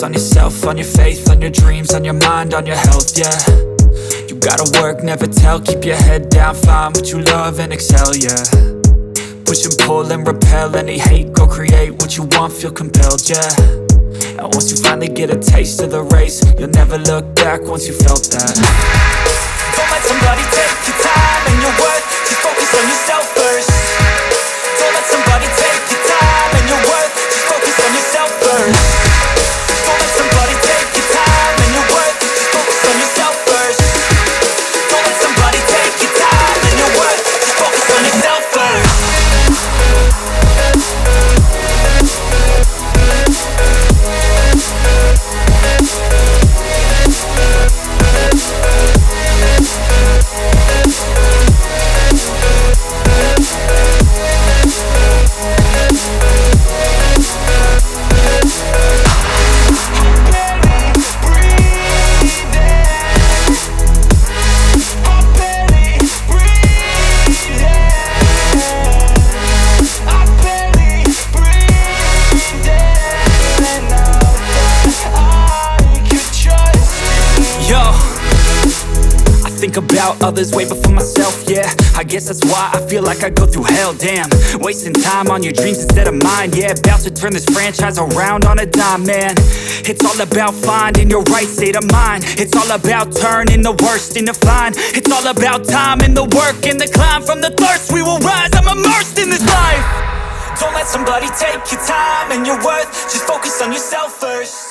focus on yourself, on your faith, on your dreams, on your mind, on your health, yeah. You gotta work, never tell, keep your head down, find what you love and excel, yeah. Push and pull and repel any hate, go create what you want, feel compelled, yeah. And once you finally get a taste of the race, you'll never look back once you felt that. Don't let somebody take your time and your worth, just focus on yourself first. Don't let somebody take your time and your worth, just focus on yourself first. Don't let somebody take your time and your worth, just focus on yourself first. Don't let somebody take your time and your worth, just focus on yourself first. Think about others way before myself, yeah. I guess that's why I feel like I go through hell, damn. Wasting time on your dreams instead of mine, yeah. About to turn this franchise around on a dime, man. It's all about finding your right state of mind. It's all about turning the worst into fine. It's all about time and the work and the climb. From the thirst we will rise, I'm immersed in this life. Don't let somebody take your time and your worth, just focus on yourself first.